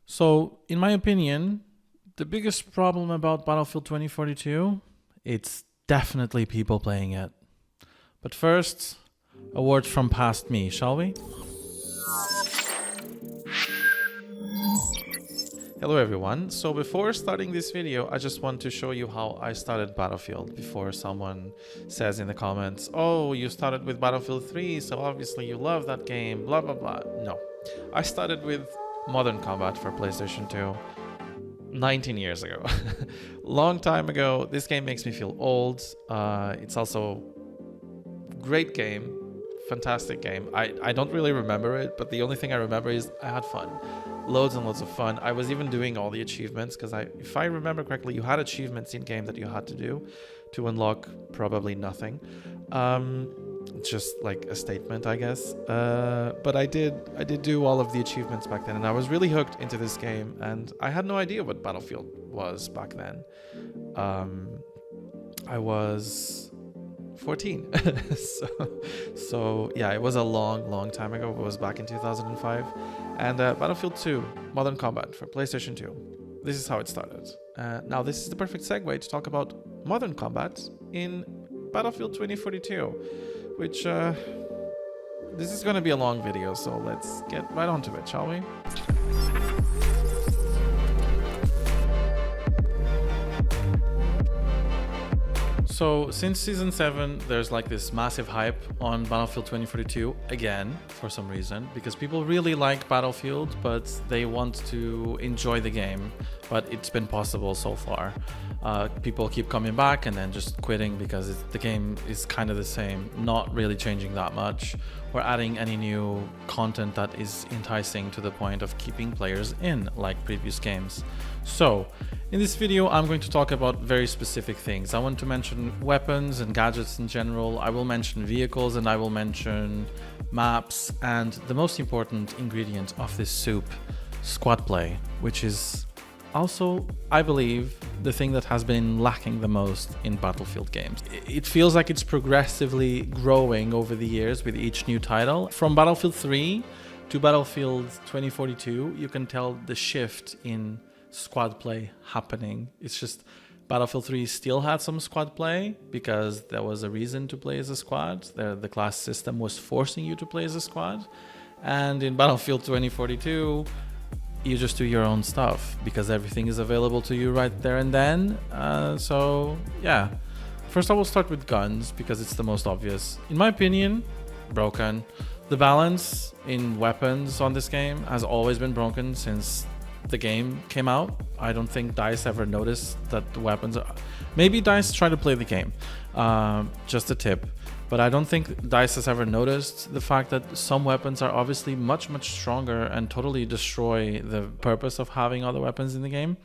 So, in my opinion, the biggest problem about Battlefield 2042, it's definitely people playing it. But first, a word from past me, shall we? Hello everyone. So before starting this video, I just want to show you how I started Battlefield before someone says in the comments, "Oh, you started with Battlefield 3, so obviously you love that game, blah blah blah." No. I started with Modern Combat for PlayStation 2 19 years ago. Long time ago. This game makes me feel old. It's also great game, fantastic game. I don't really remember it, but the only thing I remember is I had fun. Loads and loads of fun. I was even doing all the achievements because if I remember correctly, you had achievements in game that you had to do to unlock probably nothing. Just like a statement, I guess. But I did do all of the achievements back then, and I was really hooked into this game, and I had no idea what Battlefield was back then. I was 14. so yeah, it was a long time ago. It was back in 2005. And Battlefield 2 Modern Combat for PlayStation 2. This is how it started. Now this is the perfect segue to talk about Modern Combat in Battlefield 2042, which this is going to be a long video, so let's get right onto it, shall we? So since Season 7, there's like this massive hype on Battlefield 2042 again, for some reason, because people really like Battlefield, but they want to enjoy the game, but it's been possible so far. People keep coming back and then just quitting because the game is kind of the same, not really changing that much, or adding any new content that is enticing to the point of keeping players in, like previous games. So, in this video, I'm going to talk about very specific things. I want to mention weapons and gadgets in general. I will mention vehicles, and I will mention maps, and the most important ingredient of this soup, squad play, which is also, I believe, the thing that has been lacking the most in Battlefield games. It feels like it's progressively growing over the years with each new title. From Battlefield 3 to Battlefield 2042, you can tell the shift in squad play happening. It's just Battlefield 3 still had some squad play because there was a reason to play as a squad. The class system was forcing you to play as a squad. And in Battlefield 2042, you just do your own stuff because everything is available to you right there and then. So yeah, first I will start with guns because it's the most obvious. In my opinion, broken. The balance in weapons on this game has always been broken since the game came out. I don't think DICE ever noticed that the weapons are... Maybe DICE tried to play the game, just a tip. But I don't think DICE has ever noticed the fact that some weapons are obviously much stronger and totally destroy the purpose of having other weapons in the game.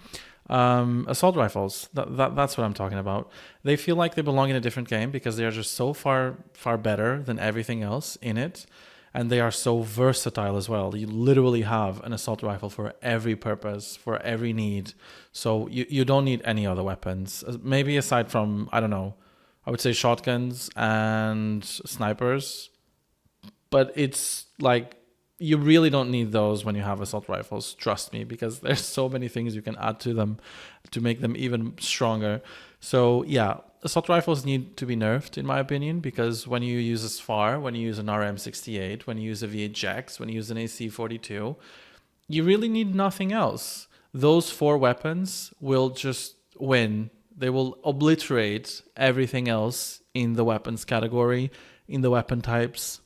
Assault rifles, that's what I'm talking about. They feel like they belong in a different game because they are just so far better than everything else in it. And they are so versatile as well. You literally have an assault rifle for every purpose, for every need. So you don't need any other weapons. Maybe aside from, I don't know, I would say shotguns and snipers. But it's like, you really don't need those when you have assault rifles, trust me, because there's so many things you can add to them to make them even stronger. So yeah, assault rifles need to be nerfed, in my opinion, because when you use a SFAR, when you use an RM68, when you use a VHX, when you use an AC42, you really need nothing else. Those four weapons will just win. They will obliterate everything else in the weapons category, in the weapon types.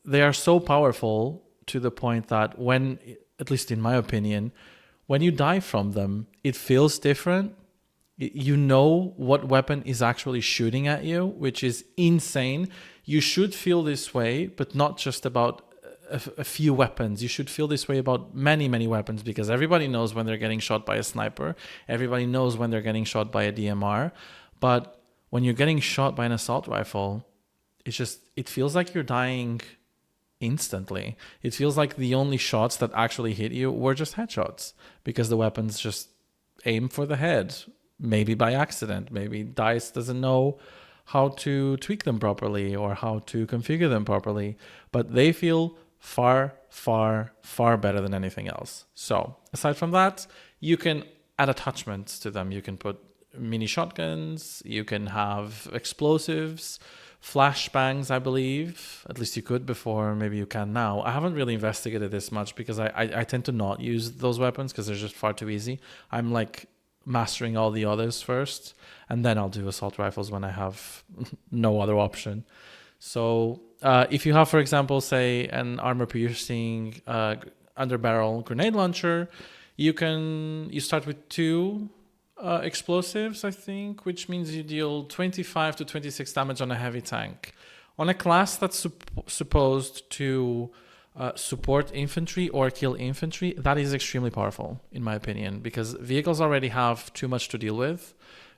They are so powerful to the point that when, at least in my opinion, when you die from them, it feels different. You know what weapon is actually shooting at you, which is insane. You should feel this way, but not just about a few weapons. You should feel this way about many weapons because everybody knows when they're getting shot by a sniper. Everybody knows when they're getting shot by a DMR. But when you're getting shot by an assault rifle, it feels like you're dying instantly. It feels like the only shots that actually hit you were just headshots because the weapons just aim for the head. Maybe by accident. Maybe DICE doesn't know how to tweak them properly or how to configure them properly. But they feel Far, far, far better than anything else. So aside from that, you can add attachments to them. You can put mini shotguns, you can have explosives, flashbangs, I believe. At least you could before, maybe you can now. I haven't really investigated this much because I tend to not use those weapons because they're just far too easy. I'm like mastering all the others first, and then I'll do assault rifles when I have no other option. So if you have, for example, say an armor-piercing underbarrel grenade launcher, you start with 2 explosives, I think, which means you deal 25 to 26 damage on a heavy tank. On a class that's supposed to support infantry or kill infantry, that is extremely powerful, in my opinion, because vehicles already have too much to deal with.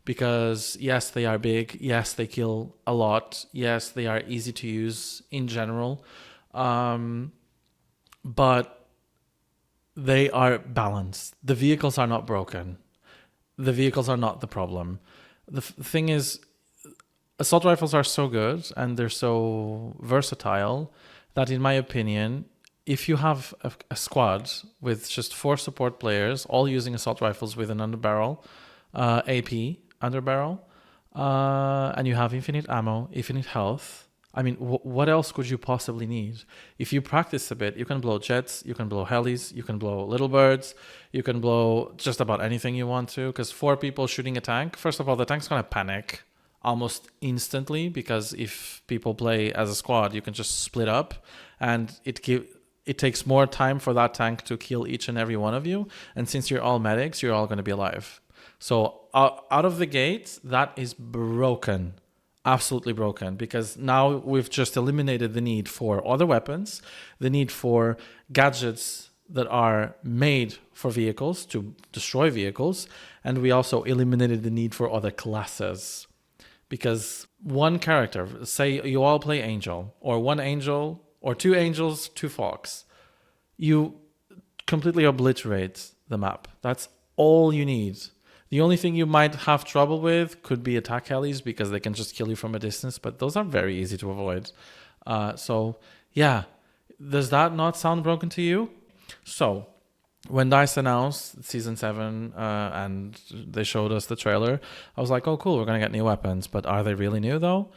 Because yes, they are big. Yes, they kill a lot. Yes, they are easy to use in general. But they are balanced. The vehicles are not broken. The vehicles are not the problem. The thing is, assault rifles are so good and they're so versatile that, in my opinion, if you have a squad with just 4 support players, all using assault rifles with an underbarrel, AP, underbarrel, and you have infinite ammo, infinite health. I mean, what else could you possibly need? If you practice a bit, you can blow jets, you can blow helis, you can blow little birds, you can blow just about anything you want to. Because 4 people shooting a tank, first of all, the tank's gonna panic almost instantly, because if people play as a squad, you can just split up, and it takes more time for that tank to kill each and every one of you. And since you're all medics, you're all gonna be alive. So out of the gate, that is broken, absolutely broken, because now we've just eliminated the need for other weapons, the need for gadgets that are made for vehicles to destroy vehicles, and we also eliminated the need for other classes. Because one character, say you all play Angel, or 1 Angel, or 2 Angels, 2 Fox, you completely obliterate the map. That's all you need. The only thing you might have trouble with could be attack helis, because they can just kill you from a distance, but those are very easy to avoid. So yeah, does that not sound broken to you? So when DICE announced Season 7 and they showed us the trailer, I was like, oh cool, we're going to get new weapons, but are they really new though?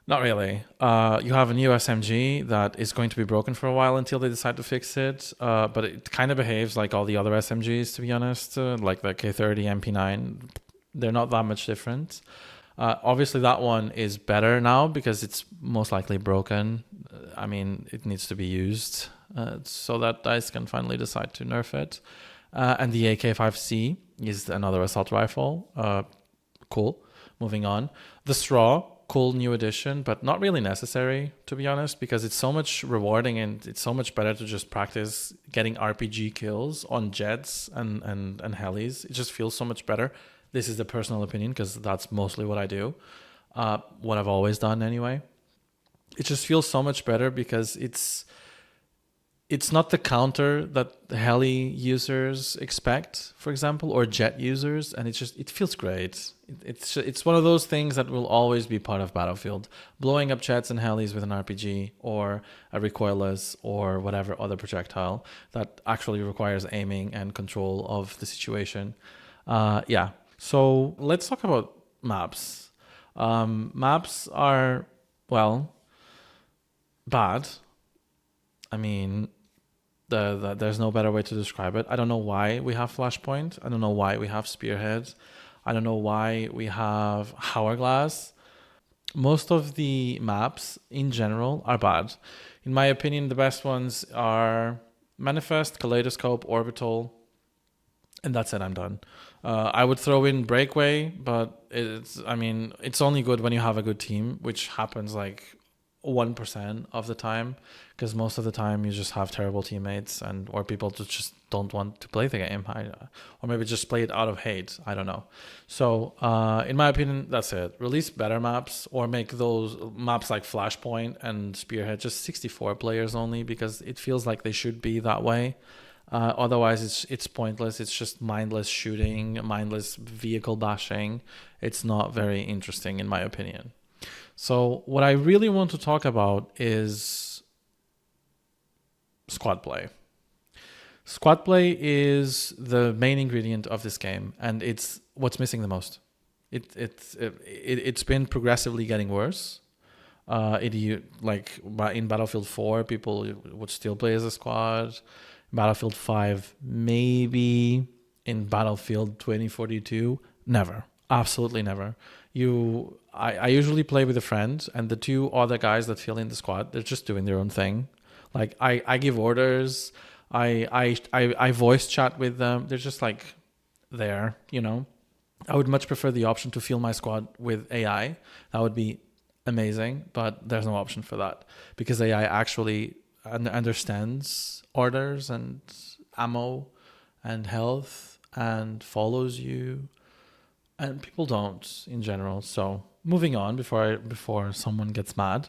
Not really. You have a new SMG that is going to be broken for a while until they decide to fix it. But it kind of behaves like all the other SMGs, to be honest. Like the K30, MP9. They're not that much different. Obviously, that one is better now because it's most likely broken. I mean, it needs to be used so that DICE can finally decide to nerf it. And the AK-5C is another assault rifle. Cool. Moving on. The Straw. Cool new addition, but not really necessary, to be honest, because it's so much rewarding and it's so much better to just practice getting RPG kills on jets and helis. It just feels so much better. This is the personal opinion, because that's mostly what I do, what I've always done anyway. It just feels so much better because it's not the counter that heli users expect, for example, or jet users, and it feels great. It's one of those things that will always be part of Battlefield. Blowing up jets and helis with an RPG or a recoilless or whatever other projectile that actually requires aiming and control of the situation. Yeah. So let's talk about maps. Maps are, well, bad. I mean, there's no better way to describe it. I don't know why we have Flashpoint. I don't know why we have Spearhead. I don't know why we have Hourglass. Most of the maps in general are bad. In my opinion, the best ones are Manifest, Kaleidoscope, Orbital, and that's it, I'm done. I would throw in Breakaway, but it's only good when you have a good team, which happens like 1% of the time, because most of the time you just have terrible teammates or people just don't want to play the game, or maybe just play it out of hate. I don't know. So in my opinion, that's it. Release better maps, or make those maps like Flashpoint and Spearhead just 64 players only, because it feels like they should be that way. Otherwise it's pointless. It's just mindless shooting, mindless vehicle bashing. It's not very interesting in my opinion. So what I really want to talk about is squad play. Squad play is the main ingredient of this game, and it's what's missing the most. It's been progressively getting worse. In Battlefield 4, people would still play as a squad. Battlefield 5, maybe. In Battlefield 2042, never. Absolutely never. I usually play with a friend, and the two other guys that fill in the squad, they're just doing their own thing. Like I give orders, I voice chat with them. They're just like there, you know. I would much prefer the option to fill my squad with AI. That would be amazing, but there's no option for that because AI actually understands orders and ammo and health and follows you, and people don't in general. So moving on before someone gets mad,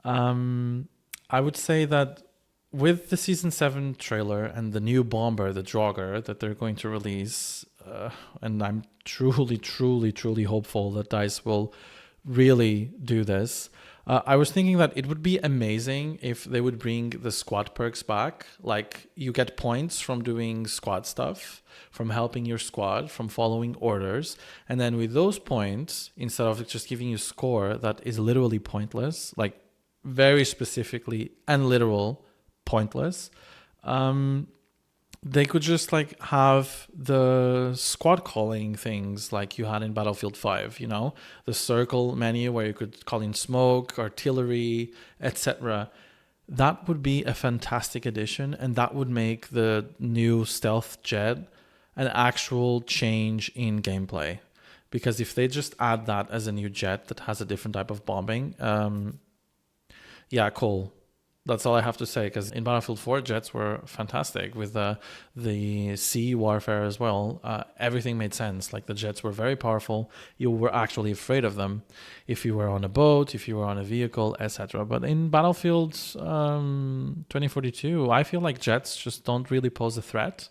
I would say that with the Season 7 trailer and the new bomber, the Draugr, that they're going to release, and I'm truly hopeful that DICE will really do this. I was thinking that it would be amazing if they would bring the squad perks back. Like, you get points from doing squad stuff, from helping your squad, from following orders. And then with those points, instead of just giving you score that is literally pointless, like very specifically and literal pointless, they could just like have the squad calling things like you had in Battlefield 5, you know, the circle menu where you could call in smoke, artillery, etc. That would be a fantastic addition, and that would make the new stealth jet an actual change in gameplay. Because if they just add that as a new jet that has a different type of bombing, yeah, cool. That's all I have to say, because in Battlefield 4, jets were fantastic with the sea warfare as well. Everything made sense. Like, the jets were very powerful. You were actually afraid of them if you were on a boat, if you were on a vehicle, etc. But in Battlefield 2042, I feel like jets just don't really pose a threat.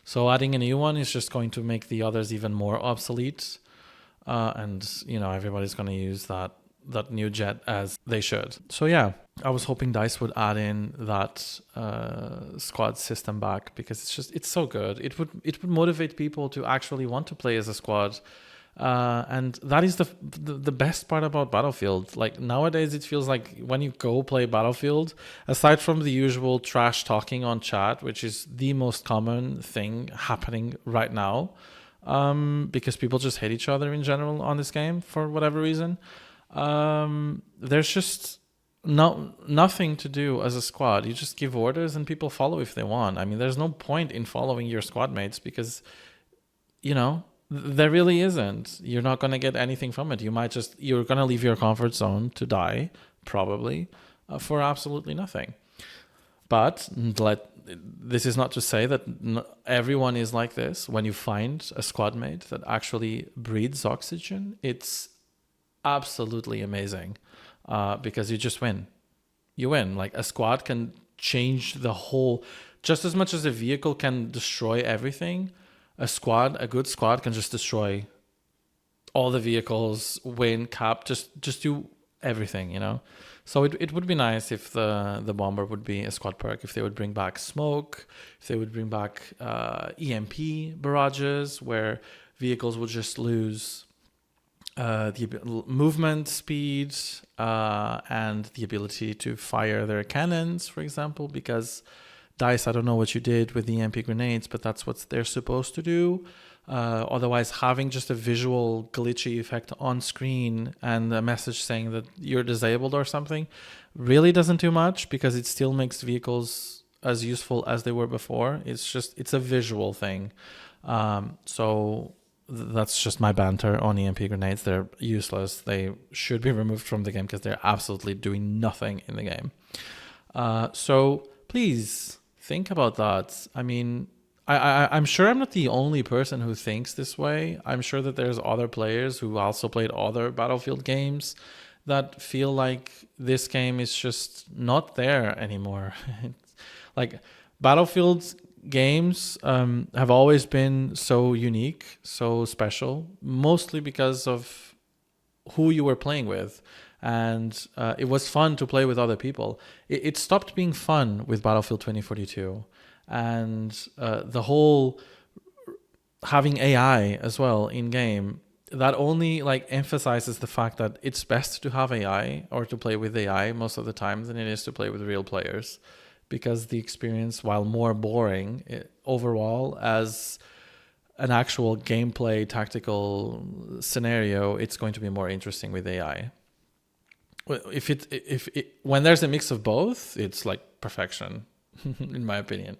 So adding a new one is just going to make the others even more obsolete. And, you know, everybody's going to use that new jet as they should. So yeah, I was hoping DICE would add in that squad system back, because it's so good. It would motivate people to actually want to play as a squad, and that is the best part about Battlefield. Like, nowadays it feels like when you go play Battlefield, aside from the usual trash talking on chat, which is the most common thing happening right now, because people just hate each other in general on this game for whatever reason. There's just nothing to do as a squad. You just give orders and people follow if they want. I mean, there's no point in following your squad mates because, you know, there really isn't. You're not going to get anything from it. You're going to leave your comfort zone to die, probably, for absolutely nothing. But this is not to say that everyone is like this. When you find a squad mate that actually breathes oxygen, it's absolutely amazing, because you just win. You win. Like, a squad can change the whole, just as much as a vehicle can destroy everything. A good squad can just destroy all the vehicles, win, cap, just do everything, you know. So it would be nice if the bomber would be a squad perk, if they would bring back smoke, if they would bring back EMP barrages where vehicles would just lose the movement speed and the ability to fire their cannons, for example, because DICE, I don't know what you did with the EMP grenades, but that's what they're supposed to do. Otherwise, having just a visual glitchy effect on screen and a message saying that you're disabled or something really doesn't do much, because it still makes vehicles as useful as they were before. It's a visual thing. So that's just my banter on EMP grenades. They're useless. They should be removed from the game because they're absolutely doing nothing in the game. So please think about that. I mean, I'm sure I'm not the only person who thinks this way. I'm sure that there's other players who also played other Battlefield games that feel like this game is just not there anymore. Like, Battlefield games have always been so unique, so special, mostly because of who you were playing with. and it was fun to play with other people. It stopped being fun with Battlefield 2042, and the whole having AI as well in game, that only like emphasizes the fact that it's best to have AI or to play with AI most of the time than it is to play with real players, because the experience, while more boring overall as an actual gameplay tactical scenario, it's going to be more interesting with AI. When there's a mix of both, it's like perfection, in my opinion.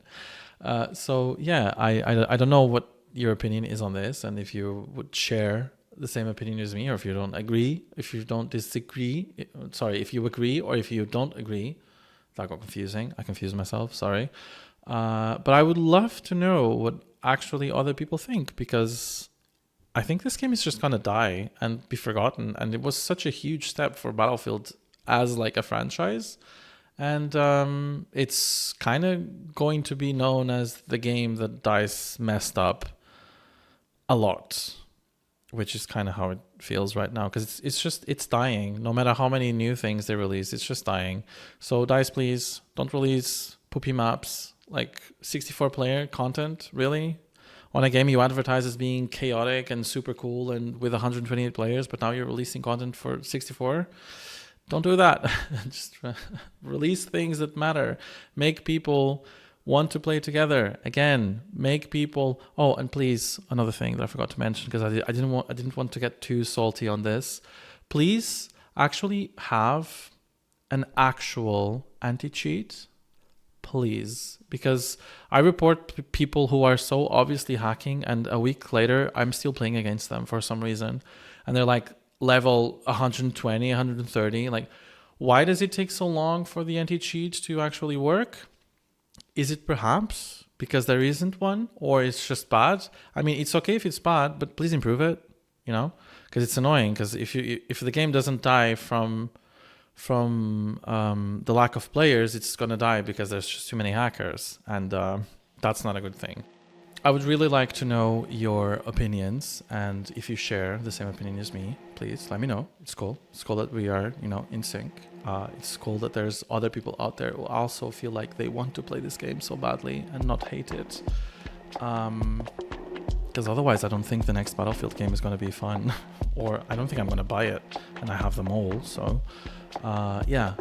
So yeah, I don't know what your opinion is on this, and if you would share the same opinion as me, or if you don't agree, if you don't disagree, sorry, if you agree or if you don't agree. That got confusing. I confused myself, sorry. But I would love to know what actually other people think, because I think this game is just gonna die and be forgotten, and it was such a huge step for Battlefield as like a franchise. And it's kind of going to be known as the game that DICE messed up a lot, which is kind of how it feels right now, because it's dying. No matter how many new things they release, it's just dying. So DICE, please don't release poopy maps like 64-player content, really, on a game you advertise as being chaotic and super cool and with 128 players, but now you're releasing content for 64. Don't do that. Just release things that matter. Make people want to play together again. Make people. Oh, and please, another thing that I forgot to mention, because I didn't want to get too salty on this. Please actually have an actual anti-cheat, please, because I report people who are so obviously hacking, and a week later I'm still playing against them for some reason, and they're like level 120, 130. Like, why does it take so long for the anti-cheat to actually work? Is it perhaps because there isn't one, or it's just bad? I mean, it's okay if it's bad, but please improve it, because it's annoying. Because if the game doesn't die from the lack of players, it's gonna die because there's just too many hackers, and that's not a good thing. I would really like to know your opinions, and if you share the same opinion as me, please let me know. It's cool. It's cool that we are, in sync. It's cool that there's other people out there who also feel like they want to play this game so badly and not hate it. Because otherwise I don't think the next Battlefield game is going to be fun. Or I don't think I'm going to buy it, and I have them all. So yeah,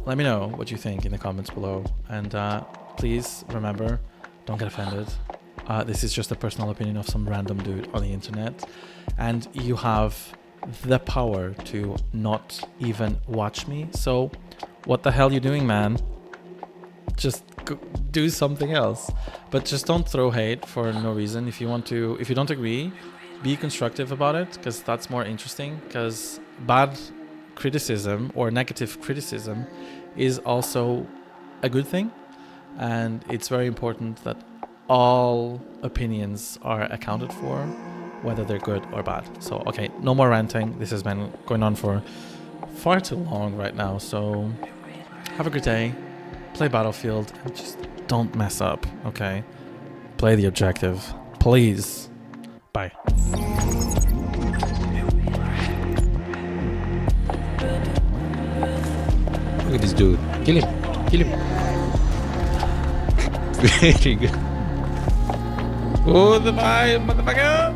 let me know what you think in the comments below. And please remember, don't get offended. This is just a personal opinion of some random dude on the internet, and you have the power to not even watch me. So what the hell you doing, man? Just do something else, but just don't throw hate for no reason. If you don't agree, be constructive about it, because that's more interesting. Because bad criticism or negative criticism is also a good thing, and it's very important that all opinions are accounted for, whether they're good or bad. So, okay, no more ranting. This has been going on for far too long right now. So have a good day, play Battlefield, and just don't mess up, okay? Play the objective, please. Bye. Look at this dude. Kill him. Kill him. Very good. Oh, the vibe, motherfucker!